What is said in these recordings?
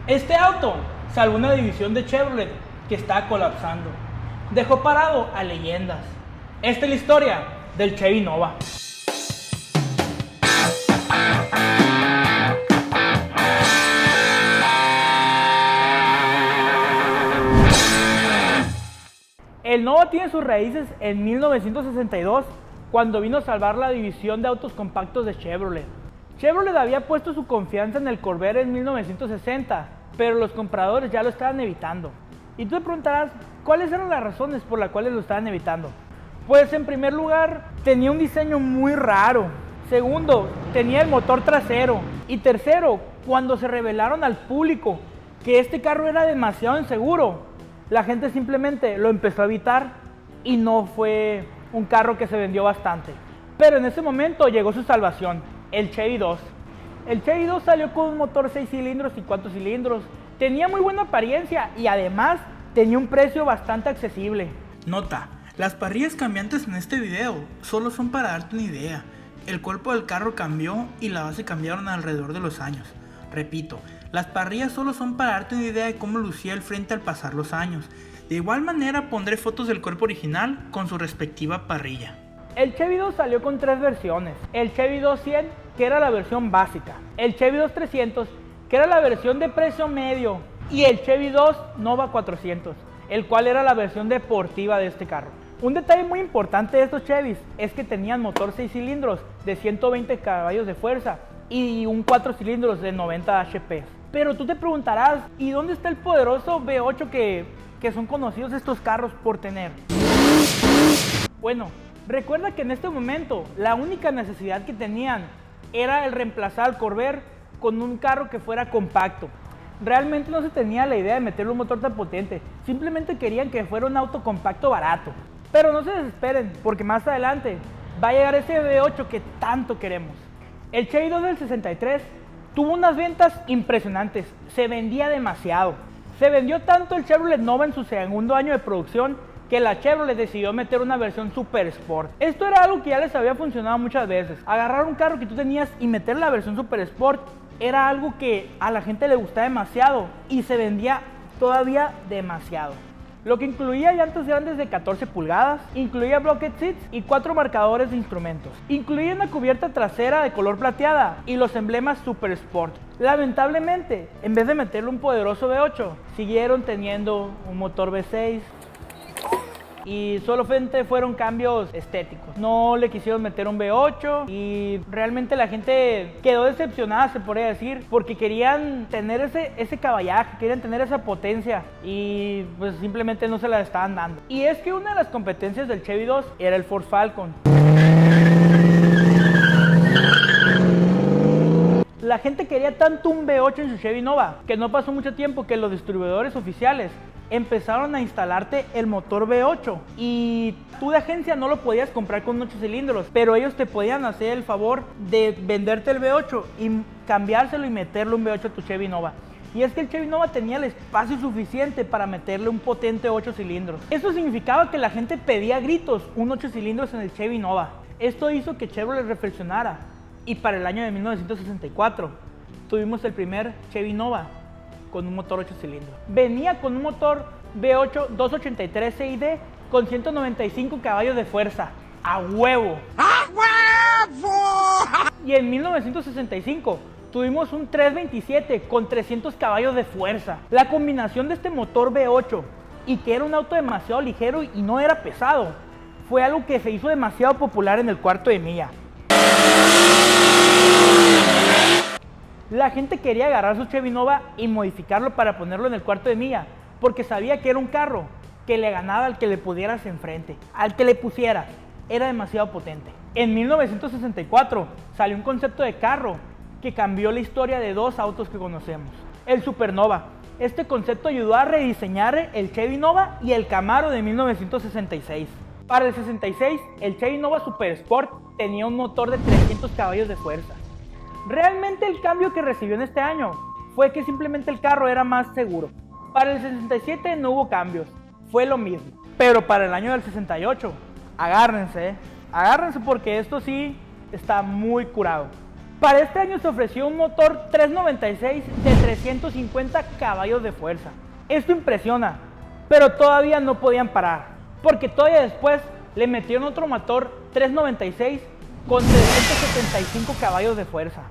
Este auto salvó una división de Chevrolet que estaba colapsando. Dejó parado a leyendas. Esta es la historia del Chevy Nova. El Nova tiene sus raíces en 1962, cuando vino a salvar la división de autos compactos de Chevrolet. Chevrolet había puesto su confianza en el Corvair en 1960, pero los compradores ya lo estaban evitando. Y tú te preguntarás, ¿cuáles eran las razones por las cuales lo estaban evitando? Pues en primer lugar, tenía un diseño muy raro. Segundo, tenía el motor trasero. Y tercero, cuando se revelaron al público que este carro era demasiado inseguro, la gente simplemente lo empezó a evitar y no fue un carro que se vendió bastante. Pero en ese momento llegó su salvación, el Chevy 2. El Chevy 2 salió con un motor 6 cilindros y 4 cilindros. Tenía muy buena apariencia y además tenía un precio bastante accesible. Nota, las parrillas cambiantes en este video solo son para darte una idea. El cuerpo del carro cambió y la base cambiaron alrededor de los años. Repito, las parrillas solo son para darte una idea de cómo lucía el frente al pasar los años. De igual manera pondré fotos del cuerpo original con su respectiva parrilla. El Chevy 2 salió con tres versiones. El Chevy 200, que era la versión básica. El Chevy 2300, que era la versión de precio medio. Y el Chevy 2 Nova 400, el cual era la versión deportiva de este carro. Un detalle muy importante de estos Chevys es que tenían motor 6 cilindros de 120 caballos de fuerza y un 4 cilindros de 90 HP. Pero tú te preguntarás, ¿y dónde está el poderoso V8 que son conocidos estos carros por tener? Bueno, recuerda que en este momento la única necesidad que tenían era el reemplazar al Corvair con un carro que fuera compacto. Realmente no se tenía la idea de meterle un motor tan potente, simplemente querían que fuera un auto compacto barato. Pero no se desesperen, porque más adelante va a llegar ese V8 que tanto queremos. El Chevy 2 del 63 tuvo unas ventas impresionantes, se vendía demasiado. Se vendió tanto el Chevrolet Nova en su segundo año de producción que la Chevrolet decidió meter una versión Super Sport. Esto era algo que ya les había funcionado muchas veces. Agarrar un carro que tú tenías y meter la versión Super Sport era algo que a la gente le gustaba demasiado y se vendía todavía demasiado. Lo que incluía llantas grandes de 14 pulgadas, incluía bucket seats y 4 marcadores de instrumentos. Incluía una cubierta trasera de color plateada y los emblemas Super Sport. Lamentablemente, en vez de meterle un poderoso V8, siguieron teniendo un motor V6 y solamente fueron cambios estéticos. No le quisieron meter un V8 y realmente la gente quedó decepcionada, se podría decir, porque querían tener ese caballaje, querían tener esa potencia y pues simplemente no se la estaban dando. Y es que una de las competencias del Chevy 2 era el Ford Falcon. La gente quería tanto un V8 en su Chevy Nova que no pasó mucho tiempo que los distribuidores oficiales empezaron a instalarte el motor V8 y tú de agencia no lo podías comprar con 8 cilindros, pero ellos te podían hacer el favor de venderte el V8 y cambiárselo y meterle un V8 a tu Chevy Nova. Y es que el Chevy Nova tenía el espacio suficiente para meterle un potente 8 cilindros. Eso significaba que la gente pedía a gritos un 8 cilindros en el Chevy Nova. Esto hizo que Chevrolet reflexionara y para el año de 1964 tuvimos el primer Chevy Nova con un motor 8 cilindros. Venía con un motor V8 283 CID con 195 caballos de fuerza. ¡A huevo! ¡A huevo! Y en 1965 tuvimos un 327 con 300 caballos de fuerza. La combinación de este motor V8 y que era un auto demasiado ligero y no era pesado fue algo que se hizo demasiado popular en el cuarto de milla. La gente quería agarrar su Chevy Nova y modificarlo para ponerlo en el cuarto de milla, porque sabía que era un carro que le ganaba al que le pudieras enfrente, al que le pusieras. Era demasiado potente. En 1964 salió un concepto de carro que cambió la historia de dos autos que conocemos. El Supernova. Este concepto ayudó a rediseñar el Chevy Nova y el Camaro de 1966. Para el 66, el Chevy Nova Super Sport tenía un motor de 300 caballos de fuerza. Realmente el cambio que recibió en este año fue que simplemente el carro era más seguro. Para el 67 no hubo cambios, fue lo mismo. Pero para el año del 68, agárrense porque esto sí está muy curado. Para este año se ofreció un motor 396 de 350 caballos de fuerza. Esto impresiona, pero todavía no podían parar, porque todavía después le metieron otro motor 396 con 375 caballos de fuerza.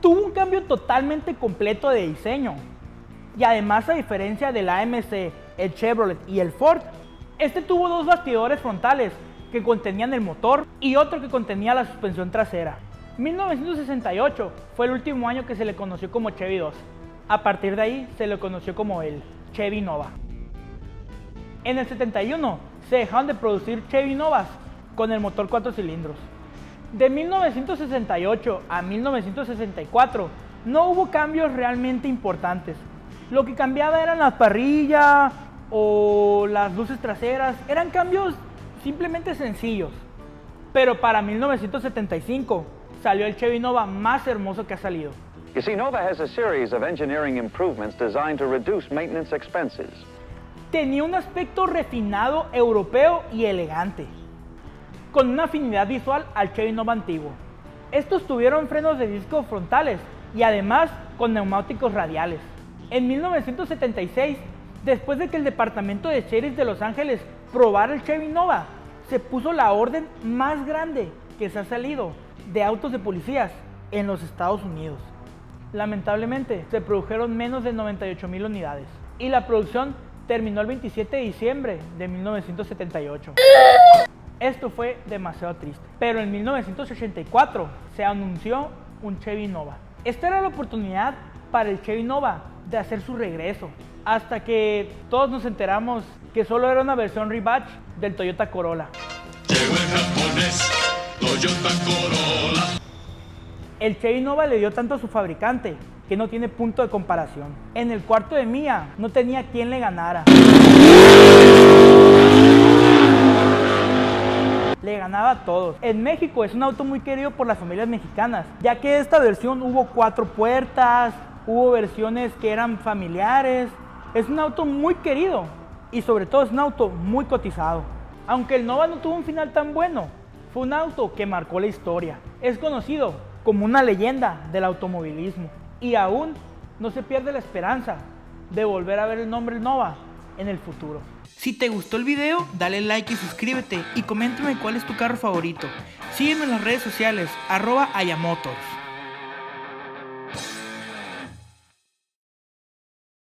Tuvo un cambio totalmente completo de diseño. Y además, a diferencia del AMC, el Chevrolet y el Ford, este tuvo dos bastidores frontales que contenían el motor y otro que contenía la suspensión trasera. 1968 fue el último año que se le conoció como Chevy 2. A partir de ahí se le conoció como el Chevy Nova. En el 71 se dejaron de producir Chevy Novas con el motor 4 cilindros. De 1968 a 1964 no hubo cambios realmente importantes. Lo que cambiaba eran la parrilla o las luces traseras. Eran cambios simplemente sencillos. Pero para 1975 salió el Chevy Nova más hermoso que ha salido. You see, Nova has a series of engineering improvements designed to reduce maintenance expenses. Tenía un aspecto refinado, europeo y elegante, con una afinidad visual al Chevy Nova antiguo. Estos tuvieron frenos de disco frontales y además con neumáticos radiales. En 1976, después de que el departamento de sheriff de Los Ángeles probara el Chevy Nova, se puso la orden más grande que se ha salido de autos de policías en los Estados Unidos. Lamentablemente, se produjeron menos de 98,000 unidades y la producción terminó el 27 de diciembre de 1978. Esto fue demasiado triste. Pero en 1984 se anunció un Chevy Nova. Esta era la oportunidad para el Chevy Nova de hacer su regreso, hasta que todos nos enteramos que solo era una versión rebatch del Toyota Corolla. Llegó el japonés, Toyota Corolla. El Chevy Nova le dio tanto a su fabricante que no tiene punto de comparación. En el cuarto de Mía no tenía quien le ganara. Le ganaba a todos. En México es un auto muy querido por las familias mexicanas, ya que de esta versión hubo 4 puertas, hubo versiones que eran familiares. Es un auto muy querido y sobre todo es un auto muy cotizado. Aunque el Nova no tuvo un final tan bueno, fue un auto que marcó la historia. Es conocido como una leyenda del automovilismo y aún no se pierde la esperanza de volver a ver el nombre Nova en el futuro. Si te gustó el video, dale like y suscríbete y coméntame cuál es tu carro favorito. Sígueme en las redes sociales, @ayamotors.